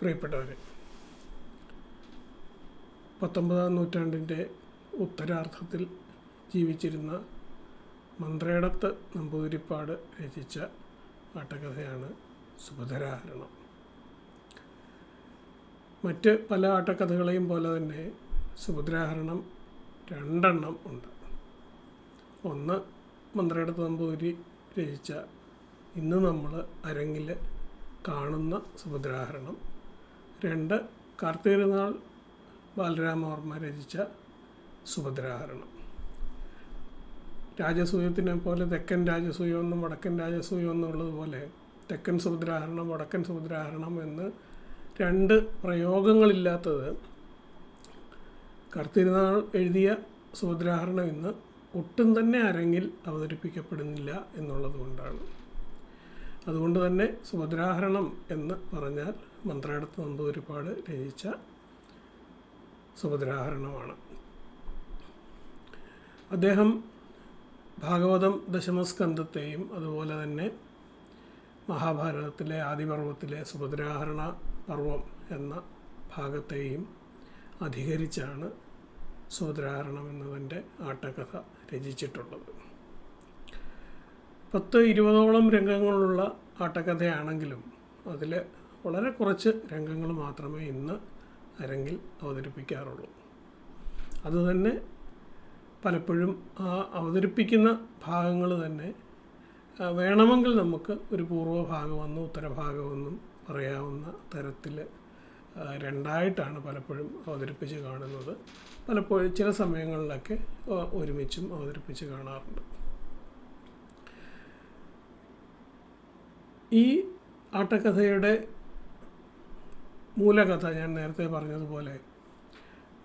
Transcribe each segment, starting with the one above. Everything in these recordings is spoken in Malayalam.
പ്രിയപ്പെട്ടവരെ, 19-ാം നൂറ്റാണ്ടിൻ്റെ ഉത്തരാർദ്ധത്തിൽ ജീവിച്ചിരുന്ന മന്ത്രേടത്ത് നമ്പൂതിരിപ്പാട് രചിച്ച ആട്ടക്കഥയാണ് സുഭദ്രാഹരണം. മറ്റ് പല ആട്ടക്കഥകളെയും പോലെ തന്നെ സുഭദ്രാഹരണം 2 ഉണ്ട്. ഒന്ന് മന്ത്രേടത്ത് നമ്പൂതിരി രചിച്ച ഇന്ന് നമ്മൾ അരങ്ങിൽ കാണുന്ന സുഭദ്രാഹരണം. 2 കാർത്തികനാൾ ബാലരാമവർമ്മ രചിച്ച സുഭദ്രാഹരണം. രാജസൂയത്തിനെ പോലെ തെക്കൻ രാജസൂയമെന്നും വടക്കൻ രാജസൂയമെന്നും ഉള്ളതുപോലെ തെക്കൻ സുഭദ്രാഹരണം വടക്കൻ സുഭദ്രാഹരണം എന്ന് 2 പ്രയോഗങ്ങളില്ലാത്തത് കാർത്തികനാൾ എഴുതിയ സുഭദ്രാഹരണം ഇന്ന് ഒട്ടും തന്നെ അരങ്ങിൽ അവതരിപ്പിക്കപ്പെടുന്നില്ല എന്നുള്ളത് കൊണ്ടാണ്. അതുകൊണ്ട് തന്നെ സുഭദ്രാഹരണം എന്ന് പറഞ്ഞാൽ മന്ത്രേടത്ത് നമ്പൂതിരിപ്പാട് രചിച്ച സുഭദ്രാഹരണമാണ്. അദ്ദേഹം ഭാഗവതം ദശമസ്കന്ധത്തെയും അതുപോലെ തന്നെ മഹാഭാരതത്തിലെ ആദിപർവത്തിലെ സുഭദ്രാഹരണ പർവം എന്ന ഭാഗത്തെയും അധികരിച്ചാണ് സുഭദ്രാഹരണം എന്നതിൻ്റെ ആട്ടക്കഥ രചിച്ചിട്ടുള്ളത്. 10-20ഓളം രംഗങ്ങളുള്ള ആട്ടക്കഥയാണെങ്കിലും അതിൽ വളരെ കുറച്ച് രംഗങ്ങൾ മാത്രമേ ഇന്ന് അരങ്ങിൽ അവതരിപ്പിക്കാറുള്ളൂ. അതുതന്നെ പലപ്പോഴും ആ അവതരിപ്പിക്കുന്ന ഭാഗങ്ങൾ തന്നെ വേണമെങ്കിൽ നമുക്ക് ഒരു പൂർവ്വഭാഗമെന്നും ഉത്തരഭാഗമെന്നും പറയാവുന്ന തരത്തിൽ 2ആയിട്ടാണ് പലപ്പോഴും അവതരിപ്പിച്ച് കാണുന്നത്. പലപ്പോഴും ചില സമയങ്ങളിലൊക്കെ ഒരുമിച്ചും അവതരിപ്പിച്ച് കാണാറുണ്ട്. ഈ ആട്ടക്കഥയുടെ മൂലകഥ ഞാൻ നേരത്തെ പറഞ്ഞതുപോലെ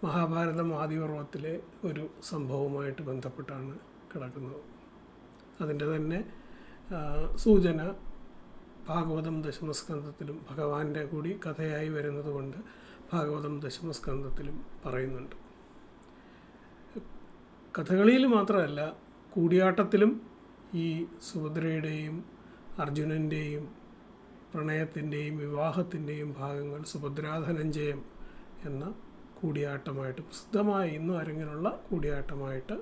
മഹാഭാരതം ആദിപർവത്തിലെ ഒരു സംഭവവുമായിട്ട് ബന്ധപ്പെട്ടാണ് കിടക്കുന്നത്. അതിൻ്റെ തന്നെ സൂചന ഭാഗവതം ദശമസ്കന്ധത്തിലും ഭഗവാന്റെ കൂടി കഥയായി വരുന്നത് കൊണ്ട് ഭാഗവതം ദശമസ്കന്ധത്തിലും പറയുന്നുണ്ട്. കഥകളിയിൽ മാത്രമല്ല, കൂടിയാട്ടത്തിലും ഈ സുഭദ്രയുടെയും അർജുനൻ്റെയും പ്രണയത്തിൻ്റെയും വിവാഹത്തിൻ്റെയും ഭാഗങ്ങൾ സുഭദ്രാധനഞ്ജയം എന്ന കൂടിയാട്ടമായിട്ട് പ്രസിദ്ധമായി ഇന്നും അരങ്ങിലുള്ള കൂടിയാട്ടമായിട്ട്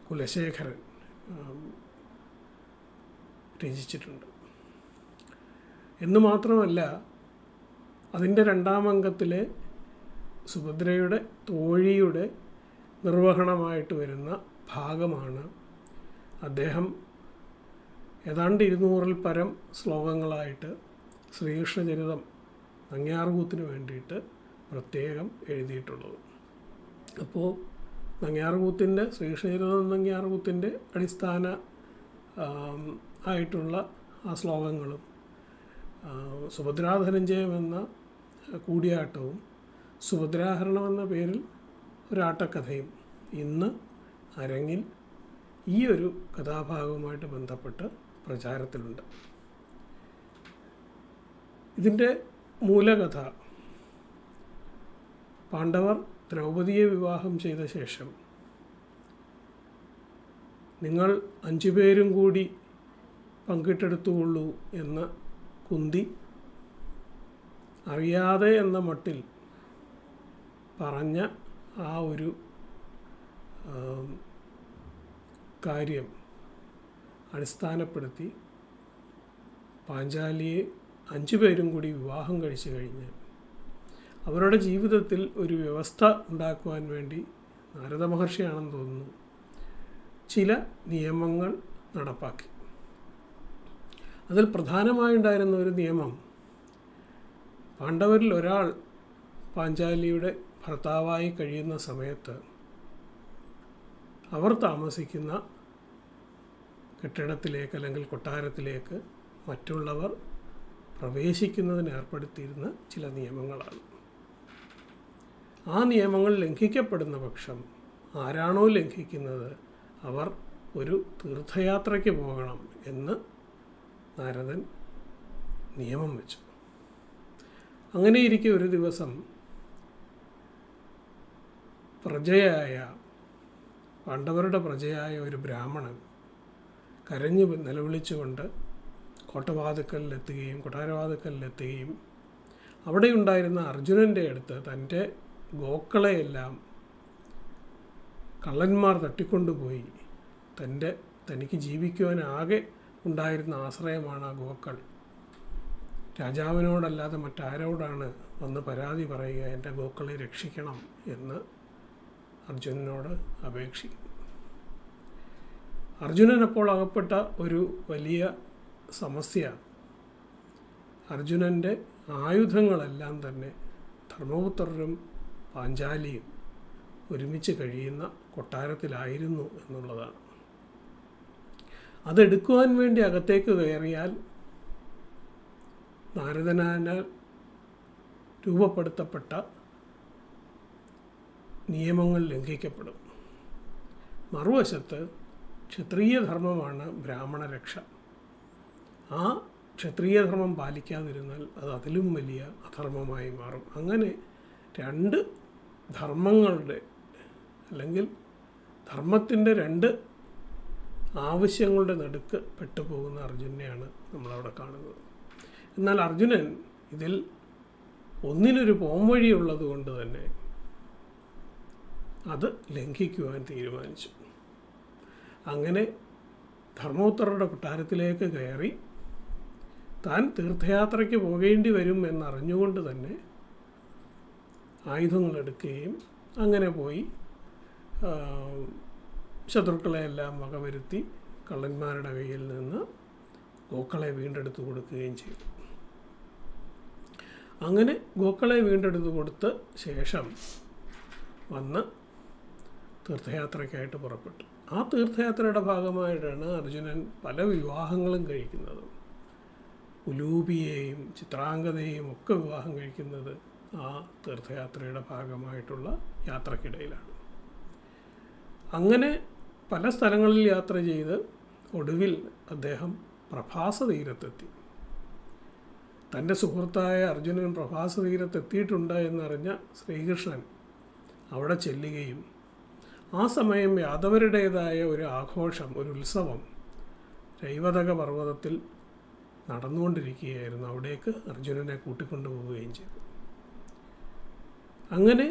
കുലശേഖരൻ രചിച്ചിട്ടുണ്ട്. എന്ന് മാത്രമല്ല, അതിൻ്റെ 2-ാം അംഗത്തിലെ സുഭദ്രയുടെ തോഴിയുടെ നിർവഹണമായിട്ട് വരുന്ന ഭാഗമാണ് അദ്ദേഹം ഏതാണ്ട് 200-ൽ പരം ശ്ലോകങ്ങളായിട്ട് ശ്രീകൃഷ്ണചരിതം നങ്ങ്യാർകൂത്തിന് വേണ്ടിയിട്ട് പ്രത്യേകം എഴുതിയിട്ടുള്ളത്. അപ്പോൾ നങ്ങ്യാർകൂത്തിൻ്റെ ശ്രീകൃഷ്ണചരിതം നങ്ങ്യാർകൂത്തിൻ്റെ അടിസ്ഥാന ആയിട്ടുള്ള ആ ശ്ലോകങ്ങളും സുഭദ്രാധനഞ്ജയം എന്ന കൂടിയാട്ടവും സുഭദ്രാഹരണം എന്ന പേരിൽ ഒരാട്ടക്കഥയും ഇന്ന് അരങ്ങിൽ ഈ ഒരു കഥാഭാഗവുമായിട്ട് ബന്ധപ്പെട്ട് പ്രചാരത്തിലുണ്ട്. ഇതിൻ്റെ മൂലകഥ പാണ്ഡവർ ദ്രൗപദിയെ വിവാഹം ചെയ്ത ശേഷം നിങ്ങൾ 5 പേരും കൂടി പങ്കിട്ടെടുത്തുകൊള്ളൂ എന്ന് കുന്തി അറിയാതെ എന്ന മട്ടിൽ പറഞ്ഞ ആ ഒരു കാര്യം അടിസ്ഥാനപ്പെടുത്തി പാഞ്ചാലിയെ 5 പേരും കൂടി വിവാഹം കഴിച്ചു കഴിഞ്ഞ് അവരുടെ ജീവിതത്തിൽ ഒരു വ്യവസ്ഥ ഉണ്ടാക്കുവാൻ വേണ്ടി നാരദ മഹർഷിയാണെന്ന് തോന്നുന്നു ചില നിയമങ്ങൾ നടപ്പാക്കി. അതിൽ പ്രധാനമായുണ്ടായിരുന്ന ഒരു നിയമം, പാണ്ഡവരിൽ ഒരാൾ പാഞ്ചാലിയുടെ ഭർത്താവായി കഴിയുന്ന സമയത്ത് അവർ താമസിക്കുന്ന കെട്ടിടത്തിലേക്ക് അല്ലെങ്കിൽ കൊട്ടാരത്തിലേക്ക് മറ്റുള്ളവർ പ്രവേശിക്കുന്നതിന് ഏർപ്പെടുത്തിയിരുന്ന ചില നിയമങ്ങളാണ്. ആ നിയമങ്ങൾ ലംഘിക്കപ്പെടുന്ന പക്ഷം ആരാണോ ലംഘിക്കുന്നത് അവർ ഒരു തീർത്ഥയാത്രയ്ക്ക് പോകണം എന്ന് നാരദൻ നിയമം വെച്ചു. അങ്ങനെയിരിക്കെ ഒരു ദിവസം പാണ്ഡവരുടെ പ്രജയായ ഒരു ബ്രാഹ്മണൻ കരഞ്ഞു നിലവിളിച്ചുകൊണ്ട് കോട്ടവാതിക്കലിലെത്തുകയും കൊട്ടാരവാതിക്കലിലെത്തുകയും അവിടെ ഉണ്ടായിരുന്ന അർജുനൻ്റെ അടുത്ത് തൻ്റെ ഗോക്കളെയെല്ലാം കള്ളന്മാർ തട്ടിക്കൊണ്ടുപോയി, തനിക്ക് ജീവിക്കുവാനാകെ ഉണ്ടായിരുന്ന ആശ്രയമാണ് ആ ഗോക്കൾ, രാജാവിനോടല്ലാതെ മറ്റാരോടാണ് വന്ന് പരാതി പറയുക, എൻ്റെ ഗോക്കളെ രക്ഷിക്കണം എന്ന് അർജുനനോട് അപേക്ഷിക്കും. അർജുനൻ അപ്പോൾ അകപ്പെട്ട ഒരു വലിയ സമസ്യ, അർജുനൻ്റെ ആയുധങ്ങളെല്ലാം തന്നെ ധർമ്മപുത്രരും പാഞ്ചാലിയും ഒരുമിച്ച് കഴിയുന്ന കൊട്ടാരത്തിലായിരുന്നു എന്നുള്ളതാണ്. അതെടുക്കുവാൻ വേണ്ടി അകത്തേക്ക് കയറിയാൽ നാരദനാൽ രൂപപ്പെടുത്തപ്പെട്ട നിയമങ്ങൾ ലംഘിക്കപ്പെടും. മറുവശത്ത് ക്ഷത്രിയധർമ്മമാണ് ബ്രാഹ്മണരക്ഷ. ആ ക്ഷത്രിയധർമ്മം പാലിക്കാതിരുന്നാൽ അത് അതിലും വലിയ അധർമ്മമായി മാറും. അങ്ങനെ രണ്ട് ധർമ്മങ്ങളുടെ അല്ലെങ്കിൽ ധർമ്മത്തിൻ്റെ രണ്ട് ആവശ്യങ്ങളുടെ നടുക്ക് പെട്ടുപോകുന്ന അർജുനെയാണ് നമ്മളവിടെ കാണുന്നത്. എന്നാൽ അർജുനൻ ഇതിൽ ഒന്നിനൊരു പോംവഴിയുള്ളത് കൊണ്ട് തന്നെ അത് ലംഘിക്കുവാൻ തീരുമാനിച്ചു. അങ്ങനെ ധർമ്മപുത്രരുടെ കൊട്ടാരത്തിലേക്ക് കയറി താൻ തീർത്ഥയാത്രയ്ക്ക് പോകേണ്ടി വരും എന്നറിഞ്ഞുകൊണ്ട് തന്നെ ആയുധങ്ങളെടുക്കുകയും അങ്ങനെ പോയി ശത്രുക്കളെയെല്ലാം വകവരുത്തി കള്ളന്മാരുടെ കയ്യിൽ നിന്ന് ഗോക്കളെ വീണ്ടെടുത്ത് കൊടുക്കുകയും ചെയ്തു. അങ്ങനെ ഗോക്കളെ വീണ്ടെടുത്ത് കൊടുത്ത ശേഷം വന്ന് തീർത്ഥയാത്രയ്ക്കായിട്ട് പുറപ്പെട്ടു. ആ തീർത്ഥയാത്രയുടെ ഭാഗമായിട്ടാണ് അർജുനൻ പല വിവാഹങ്ങളും കഴിക്കുന്നത്. ഉലൂപിയെയും ചിത്രാംഗതയെയും ഒക്കെ വിവാഹം കഴിക്കുന്നത് ആ തീർത്ഥയാത്രയുടെ ഭാഗമായിട്ടുള്ള യാത്രക്കിടയിലാണ്. അങ്ങനെ പല സ്ഥലങ്ങളിൽ യാത്ര ചെയ്ത് ഒടുവിൽ അദ്ദേഹം പ്രഭാസ തീരത്തെത്തി. തൻ്റെ സുഹൃത്തായ അർജുനൻ പ്രഭാസ തീരത്തെത്തിയിട്ടുണ്ട് എന്നറിഞ്ഞ ശ്രീകൃഷ്ണൻ അവിടെ ചെല്ലുകയും ആ സമയം യാദവരുടേതായ ഒരു ആഘോഷം, ഒരു ഉത്സവം രൈവതക പർവ്വതത്തിൽ നടന്നുകൊണ്ടിരിക്കുകയായിരുന്നു. അവിടേക്ക് അർജുനനെ കൂട്ടിക്കൊണ്ടുപോവുകയും ചെയ്തു. അങ്ങനെ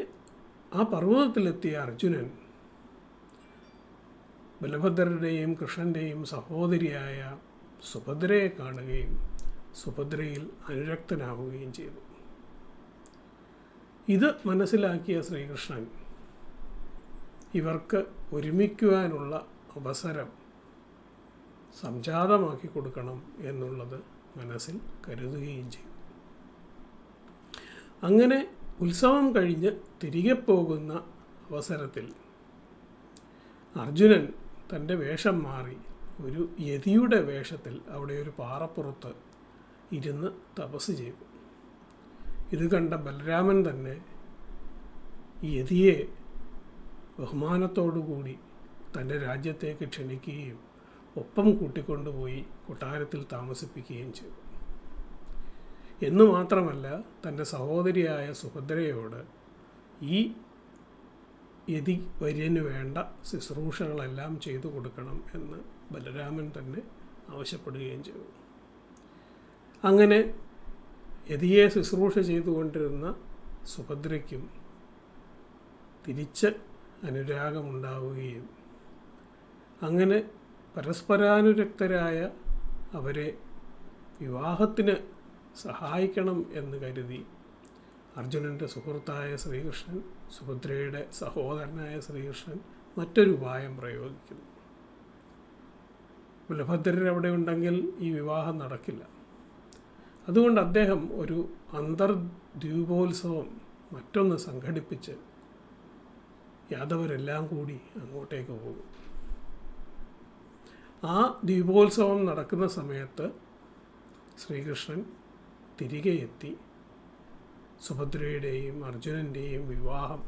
ആ പർവ്വതത്തിലെത്തിയ അർജുനൻ ബലഭദ്രരുടെയും കൃഷ്ണൻ്റെയും സഹോദരിയായ സുഭദ്രയെ കാണുകയും സുഭദ്രയിൽ അനുരക്തനാവുകയും ചെയ്തു. ഇത് മനസ്സിലാക്കിയ ശ്രീകൃഷ്ണൻ ഇവർക്ക് ഒരുമിക്കുവാനുള്ള അവസരം സംജാതമാക്കി കൊടുക്കണം എന്നുള്ളത് മനസ്സിൽ കരുതുകയും ചെയ്തു. അങ്ങനെ ഉത്സവം കഴിഞ്ഞ് തിരികെ പോകുന്ന അവസരത്തിൽ അർജുനൻ തൻ്റെ വേഷം മാറി ഒരു യതിയുടെ വേഷത്തിൽ അവിടെ ഒരു പാറപ്പുറത്ത് ഇരുന്ന് തപസ് ചെയ്തു. ഇത് കണ്ട ബലരാമൻ തന്നെ ഈ യതിയെ ബഹുമാനത്തോടുകൂടി തൻ്റെ രാജ്യത്തേക്ക് ക്ഷണിക്കുകയും ഒപ്പം കൂട്ടിക്കൊണ്ടുപോയി കൊട്ടാരത്തിൽ താമസിപ്പിക്കുകയും ചെയ്തു. എന്നു മാത്രമല്ല, തൻ്റെ സഹോദരിയായ സുഭദ്രയോട് ഈ യതി വര്യന് വേണ്ട ശുശ്രൂഷകളെല്ലാം ചെയ്തു കൊടുക്കണം എന്ന് ബലരാമൻ തന്നെ ആവശ്യപ്പെടുകയും ചെയ്തു. അങ്ങനെ യതിയെ ശുശ്രൂഷ ചെയ്തുകൊണ്ടിരുന്ന സുഭദ്രയ്ക്കും തിരിച്ച് അനുരാഗമുണ്ടാവുകയും അങ്ങനെ പരസ്പരാനുരക്തരായ അവരെ വിവാഹത്തിന് സഹായിക്കണം എന്ന് കരുതി അർജുനൻ്റെ സുഹൃത്തായ ശ്രീകൃഷ്ണൻ സുഭദ്രയുടെ സഹോദരനായ ശ്രീകൃഷ്ണൻ മറ്റൊരു ഉപായം പ്രയോഗിക്കുന്നു. ബലഭദ്രർ അവിടെ ഉണ്ടെങ്കിൽ ഈ വിവാഹം നടക്കില്ല. അതുകൊണ്ട് അദ്ദേഹം ഒരു അന്തർദ്വീപോത്സവം മറ്റൊന്ന് സംഘടിപ്പിച്ച് യാദവരെല്ലാം കൂടി അങ്ങോട്ടേക്ക് പോകും. ആ ദ്വീപോത്സവം നടക്കുന്ന സമയത്ത് ശ്രീകൃഷ്ണൻ തിരികെ എത്തി സുഭദ്രയുടെയും അർജുനൻ്റെയും വിവാഹം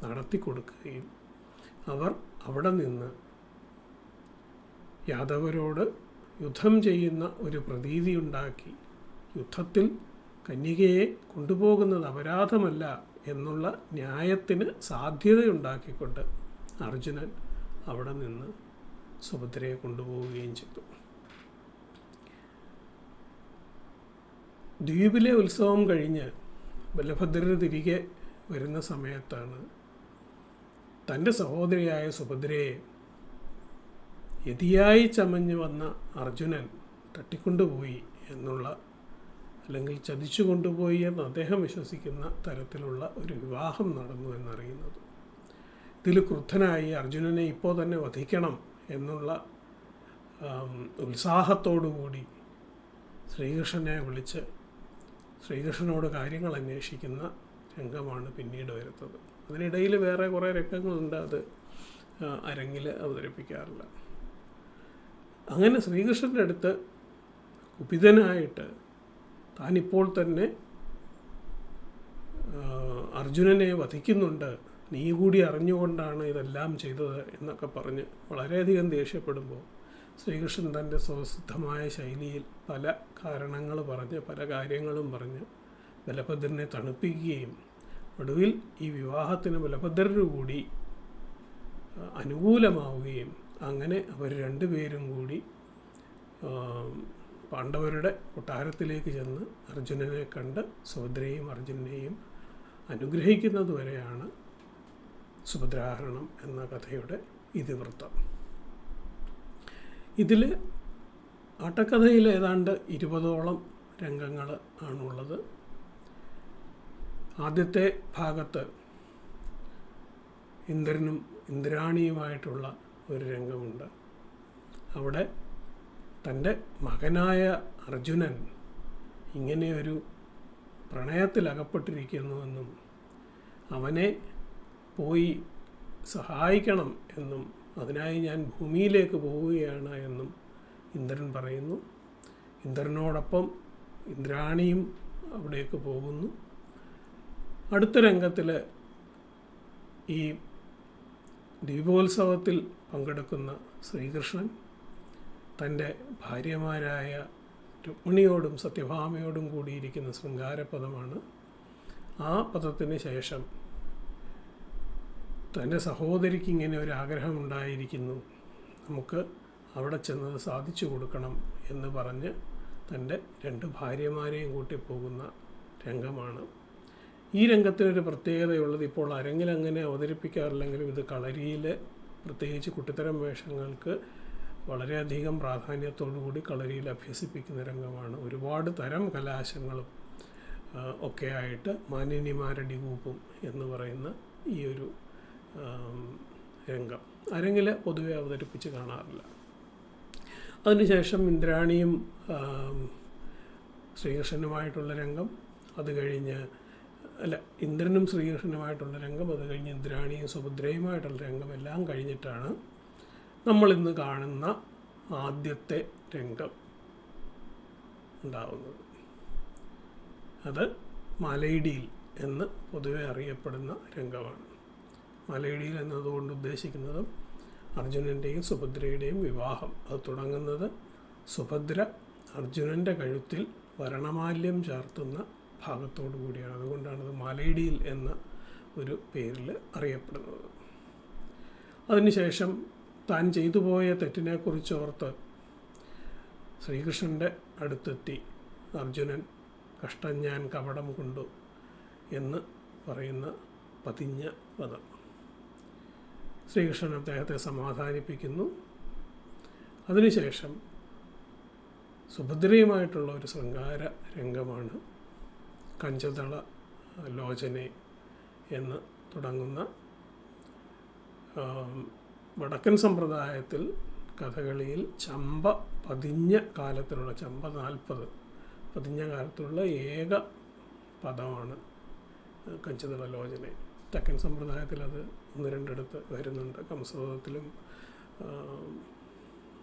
നടത്തിക്കൊടുക്കുകയും അവർ അവിടെ നിന്ന് യാദവരോട് യുദ്ധം ചെയ്യുന്ന ഒരു പ്രതീതി ഉണ്ടാക്കി യുദ്ധത്തിൽ കന്യകയെ കൊണ്ടുപോകുന്നത് അപരാധമല്ല എന്നുള്ള ന്യായത്തിന് സാധ്യതയുണ്ടാക്കിക്കൊണ്ട് അർജുനൻ അവിടെ നിന്ന് സുഭദ്രയെ കൊണ്ടുപോവുകയും ചെയ്തു. ദ്വീപിലെ ഉത്സവം കഴിഞ്ഞ് ബലഭദ്രർ തിരികെ വരുന്ന സമയത്താണ് തൻ്റെ സഹോദരിയായ സുഭദ്രയെ യതിയായി ചമഞ്ഞു വന്ന അർജുനൻ തട്ടിക്കൊണ്ടുപോയി എന്നുള്ള, അല്ലെങ്കിൽ ചതിച്ചു കൊണ്ടുപോയി എന്ന് അദ്ദേഹം വിശ്വസിക്കുന്ന തരത്തിലുള്ള ഒരു വിവാഹം നടന്നു എന്നറിയുന്നത്. ഇതിൽ ക്രുദ്ധനായി അർജുനനെ ഇപ്പോൾ തന്നെ വധിക്കണം എന്നുള്ള ഉത്സാഹത്തോടുകൂടി ശ്രീകൃഷ്ണനെ വിളിച്ച് ശ്രീകൃഷ്ണനോട് കാര്യങ്ങൾ അന്വേഷിക്കുന്ന രംഗമാണ് പിന്നീട് വരുന്നത്. അതിനിടയിൽ വേറെ കുറേ രംഗങ്ങളുണ്ട്, അത് അരങ്ങിൽ അവതരിപ്പിക്കാറില്ല. അങ്ങനെ ശ്രീകൃഷ്ണൻ്റെ അടുത്ത് കുപിതനായിട്ട് താനിപ്പോൾ തന്നെ അർജുനനെ വധിക്കുന്നുണ്ട്, നീ കൂടി അറിഞ്ഞുകൊണ്ടാണ് ഇതെല്ലാം ചെയ്തത് എന്നൊക്കെ പറഞ്ഞ് വളരെയധികം ദേഷ്യപ്പെടുമ്പോൾ ശ്രീകൃഷ്ണൻ തൻ്റെ സ്വസിദ്ധമായ ശൈലിയിൽ പല കാരണങ്ങൾ പറഞ്ഞ് പല കാര്യങ്ങളും പറഞ്ഞ് ബലഭദ്രനെ തണുപ്പിക്കുകയും ഒടുവിൽ ഈ വിവാഹത്തിന് ബലഭദ്രന് കൂടി അനുകൂലമാവുകയും അങ്ങനെ അവർ രണ്ടുപേരും കൂടി പാണ്ഡവരുടെ കൊട്ടാരത്തിലേക്ക് ചെന്ന് അർജുനനെ കണ്ട് സുഭദ്രയെയും അർജുനനെയും അനുഗ്രഹിക്കുന്നതുവരെയാണ് സുഭദ്രാഹരണം എന്ന കഥയുടെ ഇതിവൃത്തം. ഇതിൽ ആട്ടക്കഥയിൽ ഏതാണ്ട് 20ഓളം രംഗങ്ങൾ ആണുള്ളത്. ആദ്യത്തെ ഭാഗത്ത് ഇന്ദ്രനും ഇന്ദ്രാണിയുമായിട്ടുള്ള ഒരു രംഗമുണ്ട്. അവിടെ തൻ്റെ മകനായ അർജുനൻ ഇങ്ങനെയൊരു പ്രണയത്തിലകപ്പെട്ടിരിക്കുന്നുവെന്നും അവനെ പോയി സഹായിക്കണം എന്നും അതിനായി ഞാൻ ഭൂമിയിലേക്ക് പോവുകയാണ് എന്നും ഇന്ദ്രൻ പറയുന്നു. ഇന്ദ്രനോടൊപ്പം ഇന്ദ്രാണിയും അവിടേക്ക് പോകുന്നു. അടുത്ത രംഗത്തിൽ ഈ ദീപോത്സവത്തിൽ പങ്കെടുക്കുന്ന ശ്രീകൃഷ്ണൻ തൻ്റെ ഭാര്യമാരായ രുക്മിണിയോടും സത്യഭാമയോടും കൂടിയിരിക്കുന്ന ശൃംഗാരപദമാണ്. ആ പദത്തിന് ശേഷം തൻ്റെ സഹോദരിക്ക് ഇങ്ങനെ ഒരു ആഗ്രഹമുണ്ടായിരിക്കുന്നു, നമുക്ക് അവിടെ ചെന്നത് സാധിച്ചു കൊടുക്കണം എന്ന് പറഞ്ഞ് തൻ്റെ 2 ഭാര്യമാരെയും കൂട്ടി പോകുന്ന രംഗമാണ്. ഈ രംഗത്തിനൊരു പ്രത്യേകതയുള്ളത്, ഇപ്പോൾ അരങ്ങിലങ്ങനെ അവതരിപ്പിക്കാറില്ലെങ്കിലും ഇത് കളരിയിൽ പ്രത്യേകിച്ച് കുട്ടിത്തരം വേഷങ്ങൾക്ക് വളരെയധികം പ്രാധാന്യത്തോടുകൂടി കളരിയിൽ അഭ്യസിപ്പിക്കുന്ന രംഗമാണ്. ഒരുപാട് തരം കലാശങ്ങളും ഒക്കെ ആയിട്ട് മാനിനിമാരടികൂപ്പും എന്ന് പറയുന്ന ഈ ഒരു രംഗം അരങ്ങിൽ പൊതുവെ അവതരിപ്പിച്ച് കാണാറില്ല. അതിനുശേഷം ഇന്ദ്രാണിയും ശ്രീകൃഷ്ണനുമായിട്ടുള്ള രംഗം, അത് കഴിഞ്ഞ് ഇന്ദ്രനും ശ്രീകൃഷ്ണനുമായിട്ടുള്ള രംഗം, അത് കഴിഞ്ഞ് ഇന്ദ്രാണിയും സുഭദ്രയുമായിട്ടുള്ള രംഗം എല്ലാം കഴിഞ്ഞിട്ടാണ് നമ്മളിന്ന് കാണുന്ന ആദ്യത്തെ രംഗം ഉണ്ടാവുന്നത്. അത് മലയിടിയിൽ എന്ന് പൊതുവെ അറിയപ്പെടുന്ന രംഗമാണ്. മലയിടിയിൽ എന്നതുകൊണ്ട് ഉദ്ദേശിക്കുന്നത് അർജുനൻ്റെയും സുഭദ്രയുടെയും വിവാഹം. അത് തുടങ്ങുന്നത് സുഭദ്ര അർജുനൻ്റെ കഴുത്തിൽ വരണമാല്യം ചാർത്തുന്ന ഭാഗത്തോടു കൂടിയാണ്. അതുകൊണ്ടാണത് മലയിടിയിൽ എന്ന ഒരു പേരിൽ അറിയപ്പെടുന്നത്. അതിനുശേഷം താൻ ചെയ്തു പോയ തെറ്റിനെക്കുറിച്ച് ഓർത്ത് ശ്രീകൃഷ്ണൻ്റെ അടുത്തെത്തി അർജുനൻ കഷ്ടം ഞാൻ കപടം കൊണ്ടു എന്ന് പറയുന്ന പതിഞ്ഞ പദം. ശ്രീകൃഷ്ണൻ അദ്ദേഹത്തെ സമാധാനിപ്പിക്കുന്നു. അതിനുശേഷം സുഭദ്രയുമായിട്ടുള്ള ഒരു ശൃംഗാര രംഗമാണ് കഞ്ചതള ലോചനെ എന്ന് തുടങ്ങുന്ന വടക്കൻ സമ്പ്രദായത്തിൽ കഥകളിയിൽ ചമ്പ പതിഞ്ഞ കാലത്തിലുള്ള ചമ്പ 40 പതിഞ്ഞ കാലത്തിലുള്ള ഏക പദമാണ് കഞ്ചതള ലോചനെ. തെക്കൻ സമ്പ്രദായത്തിൽ അത് 1-2 വരുന്നുണ്ട്. കംസപദത്തിലും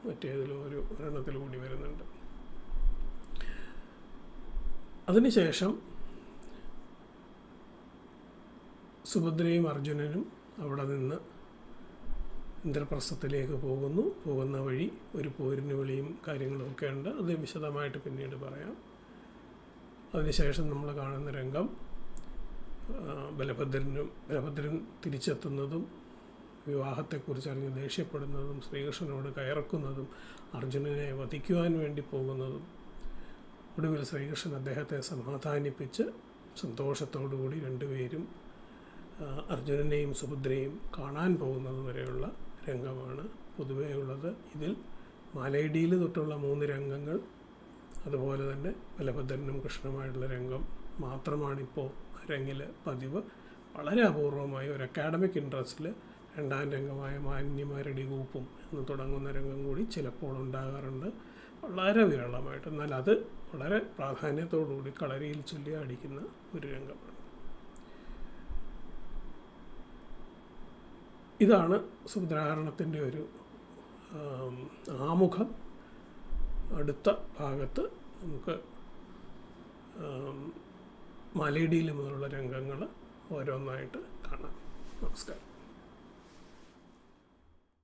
മറ്റേതിലും ഒരെണ്ണത്തിൽ കൂടി വരുന്നുണ്ട്. അതിനുശേഷം സുഭദ്രയും അർജുനനും അവിടെ നിന്ന് ഇന്ദ്രപ്രസ്ഥത്തിലേക്ക് പോകുന്ന വഴി ഒരു പോരിന് വിളിയും കാര്യങ്ങളും ഒക്കെ ഉണ്ട്. അത് വിശദമായിട്ട് പിന്നീട് പറയാം. അതിനുശേഷം നമ്മൾ കാണുന്ന രംഗം ബലഭദ്രൻ തിരിച്ചെത്തുന്നതും വിവാഹത്തെക്കുറിച്ച് അറിഞ്ഞ് ദേഷ്യപ്പെടുന്നതും ശ്രീകൃഷ്ണനോട് കയർക്കുന്നതും അർജുനനെ വധിക്കുവാൻ വേണ്ടി പോകുന്നതും ഒടുവിൽ ശ്രീകൃഷ്ണൻ അദ്ദേഹത്തെ സമാധാനിപ്പിച്ച് സന്തോഷത്തോടുകൂടി രണ്ടുപേരും അർജുനനെയും സുഭദ്രയും കാണാൻ പോകുന്നത് വരെയുള്ള രംഗമാണ് പൊതുവേ ഉള്ളത്. ഇതിൽ മാലയിടിയിൽ തൊട്ടുള്ള 3 രംഗങ്ങൾ, അതുപോലെ തന്നെ ബലഭദ്രനും കൃഷ്ണനുമായിട്ടുള്ള രംഗം മാത്രമാണിപ്പോൾ അരങ്ങിൽ പതിവ്. വളരെ അപൂർവമായി ഒരു അക്കാഡമിക് ഇൻട്രസ്റ്റിൽ 2ാം രംഗമായ മാന്യമാരുടെ കൂപ്പും എന്ന് തുടങ്ങുന്ന രംഗം കൂടി ചിലപ്പോൾ ഉണ്ടാകാറുണ്ട്, വളരെ വിരളമായിട്ട്. എന്നാൽ അത് വളരെ പ്രാധാന്യത്തോടുകൂടി കളരിയിൽ ചൊല്ലി അടിക്കുന്ന ഒരു രംഗമാണ്. ഇതാണ് സുഭദ്രാഹരണത്തിൻ്റെ ഒരു ആമുഖം. അടുത്ത ഭാഗത്ത് നമുക്ക് മാലയിടിയിൽ മുതലുള്ള രംഗങ്ങൾ ഓരോന്നായിട്ട് കാണാം. നമസ്കാരം.